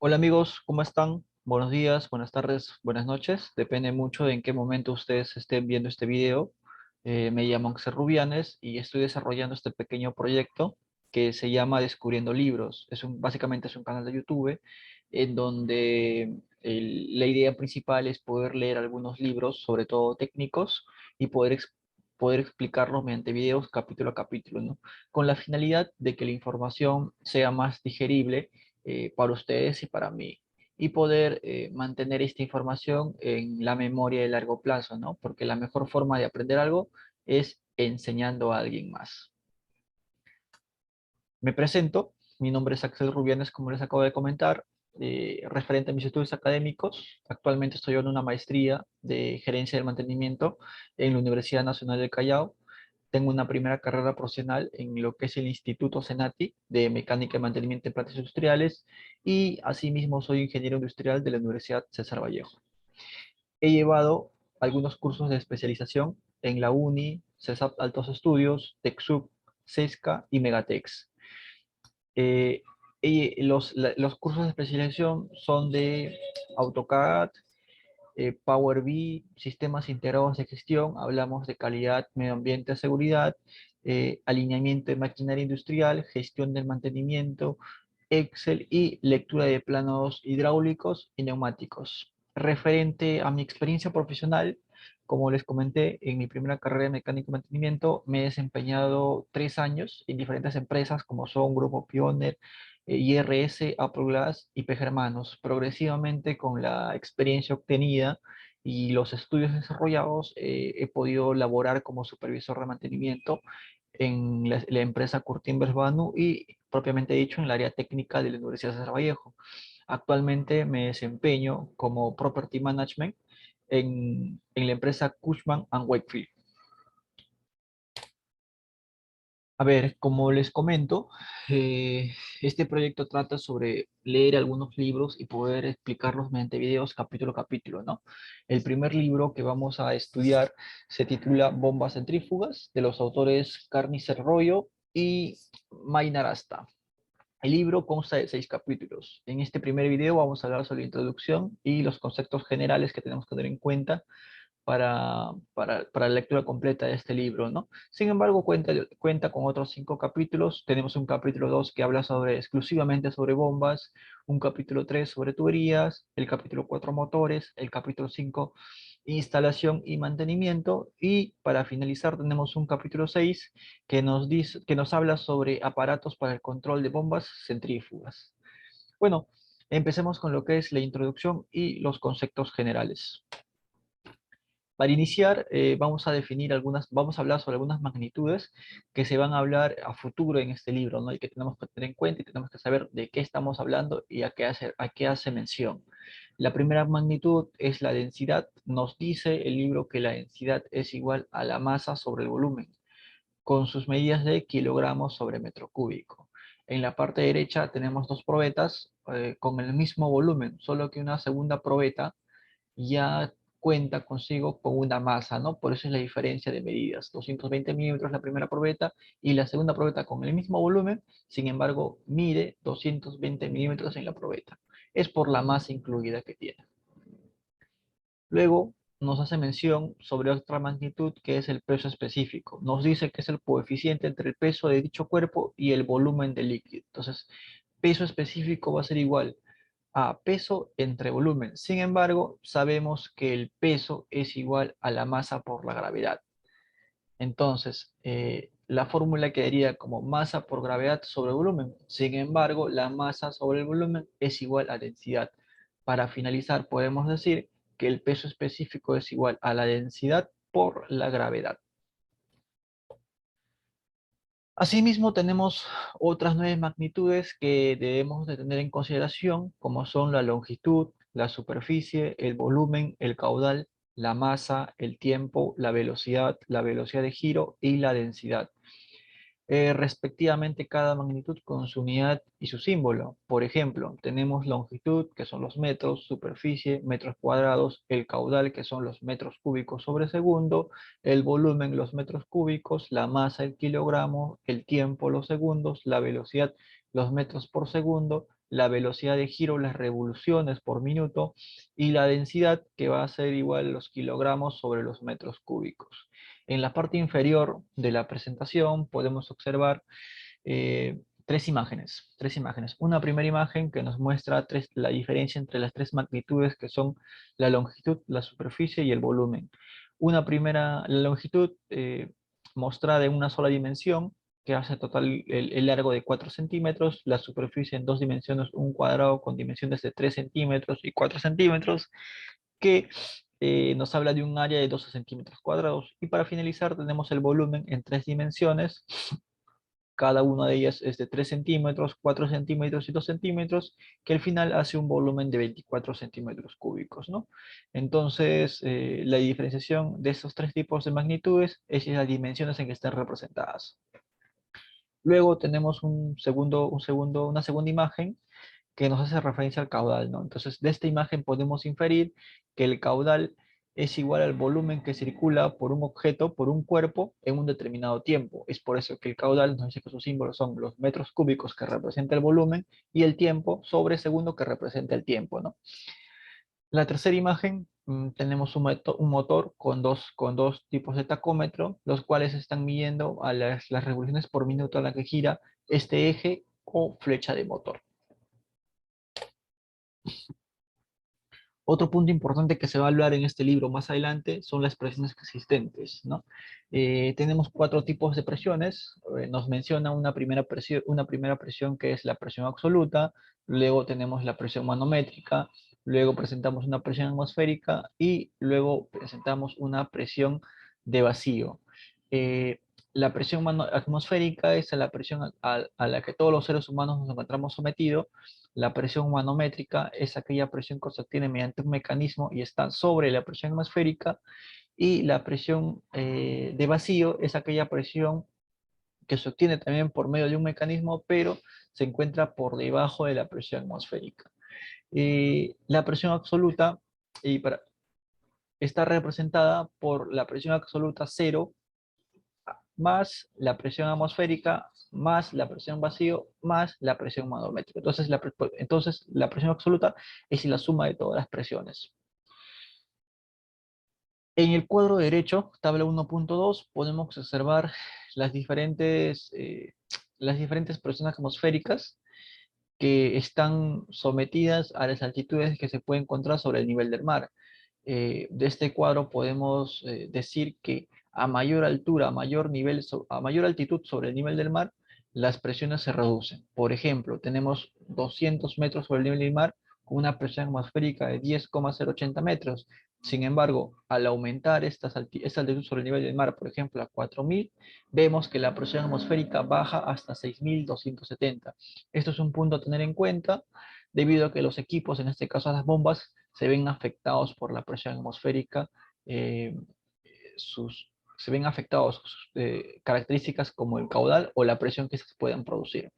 Hola amigos, ¿cómo están? Buenos días, buenas tardes, buenas noches. Depende mucho de en qué momento ustedes estén viendo este video. Me llamo Axel Rubianes y estoy desarrollando este pequeño proyecto que se llama Descubriendo Libros. Básicamente es un canal de YouTube en donde la idea principal es poder leer algunos libros, sobre todo técnicos, y poder explicarlos mediante videos capítulo a capítulo, ¿no? Con la finalidad de que la información sea más digerible para ustedes y para mí, y poder mantener esta información en la memoria de largo plazo, ¿no? Porque la mejor forma de aprender algo es enseñando a alguien más. Me presento, mi nombre es Axel Rubianes, como les acabo de comentar, referente a mis estudios académicos. Actualmente estoy en una maestría de gerencia del mantenimiento en la Universidad Nacional del Callao. Tengo una primera carrera profesional en lo que es el Instituto Senati de Mecánica y Mantenimiento de Plantas Industriales, y asimismo soy ingeniero industrial de la Universidad César Vallejo. He llevado algunos cursos de especialización en la UNI, CESAP Altos Estudios, TechSoup, CESCA y Megatex. Eh, los cursos de especialización son de AutoCAD, Power BI, sistemas integrados de gestión, hablamos de calidad, medio ambiente, seguridad, alineamiento de maquinaria industrial, gestión del mantenimiento, Excel y lectura de planos hidráulicos y neumáticos. Referente a mi experiencia profesional, como les comenté, en mi primera carrera de mecánico y mantenimiento me he desempeñado 3 años en diferentes empresas como son Grupo Pioneer, IRS, Apple Glass y PG Hermanos. Progresivamente, con la experiencia obtenida y los estudios desarrollados, he podido laborar como supervisor de mantenimiento en la empresa Curtimbres Banu y propiamente dicho en el área técnica de la Universidad de César Vallejo. Actualmente me desempeño como Property Management en la empresa Cushman and Wakefield. A ver, como les comento, este proyecto trata sobre leer algunos libros y poder explicarlos mediante videos capítulo a capítulo, ¿no? El primer libro que vamos a estudiar se titula Bombas centrífugas, de los autores Carnicer Royo y Maynar Asta. El libro consta de 6 capítulos. En este primer video vamos a hablar sobre la introducción y los conceptos generales que tenemos que tener en cuenta para la lectura completa de este libro, ¿no? Sin embargo, cuenta con otros 5 capítulos. Tenemos un capítulo 2 que habla exclusivamente sobre bombas, un capítulo 3 sobre tuberías, el capítulo 4 motores, el capítulo 5 instalación y mantenimiento, y para finalizar tenemos un capítulo 6 que nos habla sobre aparatos para el control de bombas centrífugas. Bueno, empecemos con lo que es la introducción y los conceptos generales. Para iniciar, vamos a hablar sobre algunas magnitudes que se van a hablar a futuro en este libro, ¿no? Y que tenemos que tener en cuenta y tenemos que saber de qué estamos hablando y a qué hace mención. La primera magnitud es la densidad. Nos dice el libro que la densidad es igual a la masa sobre el volumen, con sus medidas de kilogramos sobre metro cúbico. En la parte derecha tenemos dos probetas con el mismo volumen, solo que una segunda probeta ya cuenta consigo con una masa, ¿no? Por eso es la diferencia de medidas. 220 milímetros la primera probeta y la segunda probeta con el mismo volumen, sin embargo, mide 220 milímetros en la probeta. Es por la masa incluida que tiene. Luego nos hace mención sobre otra magnitud que es el peso específico. Nos dice que es el coeficiente entre el peso de dicho cuerpo y el volumen del líquido. Entonces, peso específico va a ser igual a peso entre volumen. Sin embargo, sabemos que el peso es igual a la masa por la gravedad. Entonces, la fórmula quedaría como masa por gravedad sobre volumen. Sin embargo, la masa sobre el volumen es igual a densidad. Para finalizar, podemos decir que el peso específico es igual a la densidad por la gravedad. Asimismo, tenemos otras 9 magnitudes que debemos de tener en consideración, como son la longitud, la superficie, el volumen, el caudal, la masa, el tiempo, la velocidad de giro y la densidad. Respectivamente cada magnitud con su unidad y su símbolo. Por ejemplo, tenemos longitud, que son los metros, superficie, metros cuadrados, el caudal, que son los metros cúbicos sobre segundo, el volumen, los metros cúbicos, la masa, el kilogramo, el tiempo, los segundos, la velocidad, los metros por segundo, la velocidad de giro, las revoluciones por minuto, y la densidad, que va a ser igual a los kilogramos sobre los metros cúbicos. En la parte inferior de la presentación podemos observar tres imágenes, tres imágenes. Una primera imagen que nos muestra la diferencia entre las tres magnitudes, que son la longitud, la superficie y el volumen. La longitud mostrada en una sola dimensión, que hace total el largo de 4 centímetros, la superficie en dos dimensiones, un cuadrado con dimensiones de 3 centímetros y 4 centímetros, que nos habla de un área de 12 centímetros cuadrados. Y para finalizar tenemos el volumen en tres dimensiones. Cada una de ellas es de 3 centímetros, 4 centímetros y 2 centímetros, que al final hace un volumen de 24 centímetros cúbicos, ¿no? Entonces, la diferenciación de estos tres tipos de magnitudes es las dimensiones en que están representadas. Luego tenemos una segunda imagen que nos hace referencia al caudal, ¿no? Entonces, de esta imagen podemos inferir que el caudal es igual al volumen que circula por un objeto, por un cuerpo, en un determinado tiempo. Es por eso que el caudal nos dice que sus símbolos son los metros cúbicos, que representa el volumen, y el tiempo sobre segundo, que representa el tiempo, ¿no? La tercera imagen, tenemos un motor con dos tipos de tacómetro, los cuales están midiendo a las revoluciones por minuto a la que gira este eje o flecha de motor. Otro punto importante que se va a hablar en este libro más adelante son las presiones existentes, ¿no? Tenemos cuatro tipos de presiones. Nos menciona una primera presión que es la presión absoluta, luego tenemos la presión manométrica, luego presentamos una presión atmosférica y luego presentamos una presión de vacío. Eh, la presión atmosférica es la presión a la que todos los seres humanos nos encontramos sometidos. La presión manométrica es aquella presión que se obtiene mediante un mecanismo y está sobre la presión atmosférica, y la presión de vacío es aquella presión que se obtiene también por medio de un mecanismo, pero se encuentra por debajo de la presión atmosférica. La presión absoluta está representada por la presión absoluta cero más la presión atmosférica, más la presión vacío, más la presión manométrica. Entonces, la presión absoluta es la suma de todas las presiones. En el cuadro derecho, tabla 1.2, podemos observar las diferentes presiones atmosféricas que están sometidas a las altitudes que se puede encontrar sobre el nivel del mar. De este cuadro podemos decir que a mayor altura, a mayor altitud sobre el nivel del mar, las presiones se reducen. Por ejemplo, tenemos 200 metros sobre el nivel del mar con una presión atmosférica de 10,080 metros. Sin embargo, al aumentar esta altitud sobre el nivel del mar, por ejemplo, a 4000, vemos que la presión atmosférica baja hasta 6270. Esto es un punto a tener en cuenta, debido a que los equipos, en este caso las bombas, se ven afectados por la presión atmosférica. eh, Se ven afectados sus características como el caudal o la presión que se puedan producir.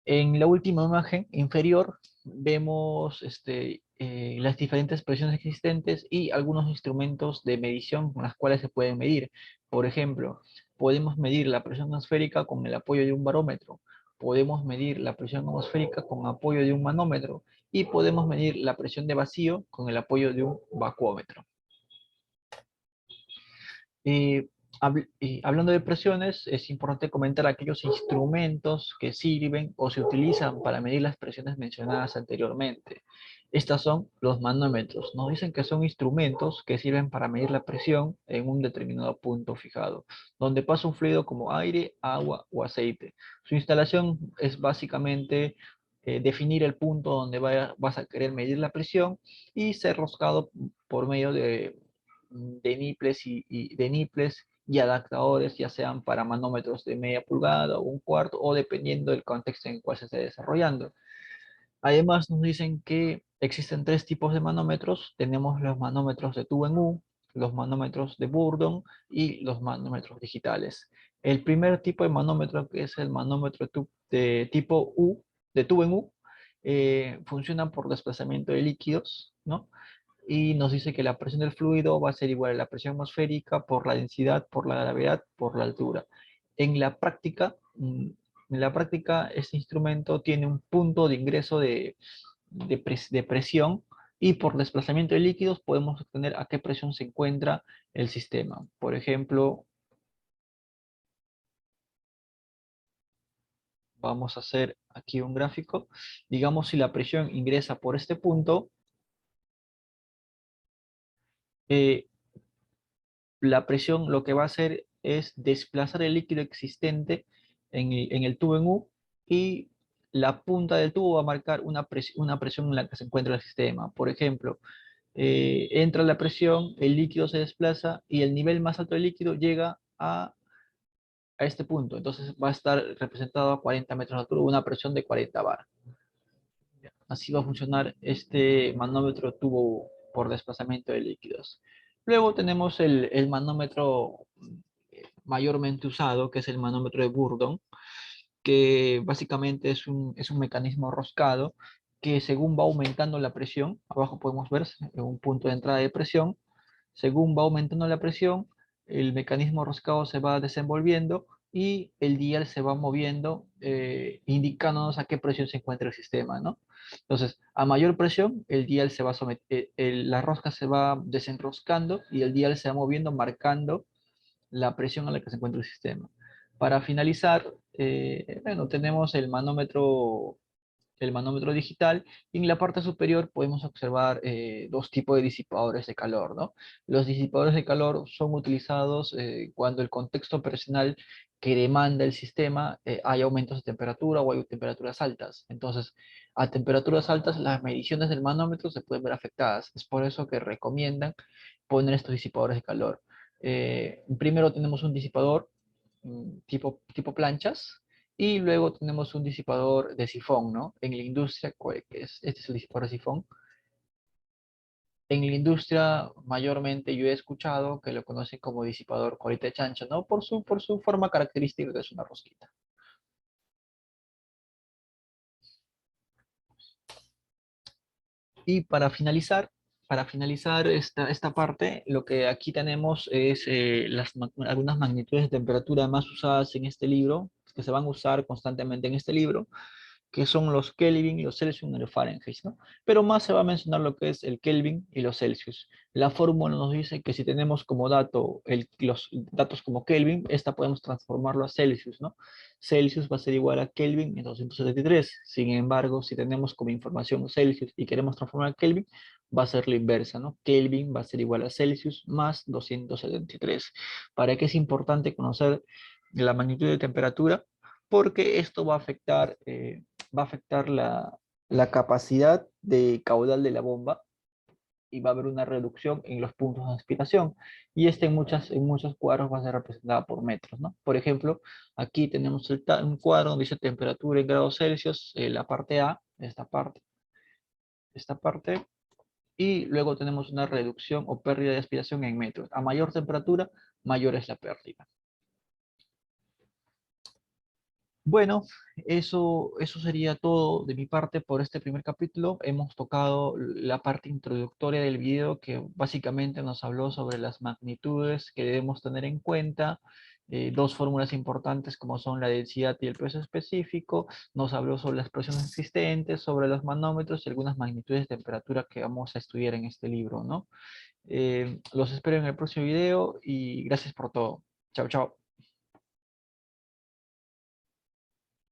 En la última imagen inferior vemos las diferentes presiones existentes y algunos instrumentos de medición con las cuales se pueden medir. Por ejemplo, podemos medir la presión atmosférica con el apoyo de un barómetro, podemos medir la presión atmosférica con apoyo de un manómetro y podemos medir la presión de vacío con el apoyo de un vacuómetro. Eh, Hablando de presiones, es importante comentar aquellos instrumentos que sirven o se utilizan para medir las presiones mencionadas anteriormente. Estas son los manómetros. Nos dicen que son instrumentos que sirven para medir la presión en un determinado punto fijado, donde pasa un fluido como aire, agua o aceite. Su instalación es básicamente definir el punto donde vas a querer medir la presión y ser roscado por medio de niples y adaptadores, ya sean para manómetros de media pulgada o un cuarto, o dependiendo del contexto en el cual se esté desarrollando. Además, nos dicen que existen tres tipos de manómetros. Tenemos los manómetros de tubo en U, los manómetros de Bourdon y los manómetros digitales. El primer tipo de manómetro, que es el manómetro de tipo U, de tubo en U, funciona por desplazamiento de líquidos, ¿no? Y nos dice que la presión del fluido va a ser igual a la presión atmosférica por la densidad, por la gravedad, por la altura. En la práctica, En la práctica, este instrumento tiene un punto de ingreso de presión y por desplazamiento de líquidos podemos obtener a qué presión se encuentra el sistema. Por ejemplo, vamos a hacer aquí un gráfico. Digamos, si la presión ingresa por este punto, eh, la presión lo que va a hacer es desplazar el líquido existente en el tubo en U y la punta del tubo va a marcar una presión en la que se encuentra el sistema. Por ejemplo, entra la presión, el líquido se desplaza y el nivel más alto del líquido llega a este punto. Entonces va a estar representado a 40 metros de altura, una presión de 40 bar. Así va a funcionar este manómetro tubo por desplazamiento de líquidos. Luego tenemos el manómetro mayormente usado, que es el manómetro de Bourdon, que básicamente es un mecanismo roscado que según va aumentando la presión, abajo podemos ver un punto de entrada de presión, según va aumentando la presión, el mecanismo roscado se va desenvolviendo y el dial se va moviendo, indicándonos a qué presión se encuentra el sistema, ¿no? Entonces, a mayor presión, el dial se va la rosca se va desenroscando y el dial se va moviendo, marcando la presión a la que se encuentra el sistema. Para finalizar, bueno, tenemos el manómetro digital y en la parte superior podemos observar dos tipos de disipadores de calor, ¿no? Los disipadores de calor son utilizados cuando el contexto operacional que demanda el sistema hay aumentos de temperatura o hay temperaturas altas. Entonces, a temperaturas altas las mediciones del manómetro se pueden ver afectadas. Es por eso que recomiendan poner estos disipadores de calor. Primero tenemos un disipador tipo planchas, y luego tenemos un disipador de sifón, ¿no? En la industria, este es el disipador de sifón. En la industria, mayormente yo he escuchado que lo conocen como disipador colita de chancho, ¿no? Por su forma característica, que es una rosquita. Y para finalizar esta parte, lo que aquí tenemos es algunas magnitudes de temperatura más usadas en este libro, que se van a usar constantemente en este libro, que son los Kelvin, los Celsius y los Fahrenheit, ¿no? Pero más se va a mencionar lo que es el Kelvin y los Celsius. La fórmula nos dice que si tenemos como dato los datos como Kelvin, esta podemos transformarlo a Celsius, ¿no? Celsius va a ser igual a Kelvin en 273. Sin embargo, si tenemos como información Celsius y queremos transformar a Kelvin, va a ser la inversa, ¿no? Kelvin va a ser igual a Celsius más 273. ¿Para qué es importante conocer la magnitud de temperatura? Porque esto va a afectar la capacidad de caudal de la bomba y va a haber una reducción en los puntos de aspiración. Y este en muchos cuadros va a ser representada por metros, ¿no? Por ejemplo, aquí tenemos un cuadro donde dice temperatura en grados Celsius, la parte A, esta parte, y luego tenemos una reducción o pérdida de aspiración en metros. A mayor temperatura, mayor es la pérdida. Bueno, eso sería todo de mi parte por este primer capítulo. Hemos tocado la parte introductoria del video que básicamente nos habló sobre las magnitudes que debemos tener en cuenta, dos fórmulas importantes como son la densidad y el peso específico, nos habló sobre las presiones existentes, sobre los manómetros y algunas magnitudes de temperatura que vamos a estudiar en este libro, ¿no? Los espero en el próximo video y gracias por todo. Chao, chao.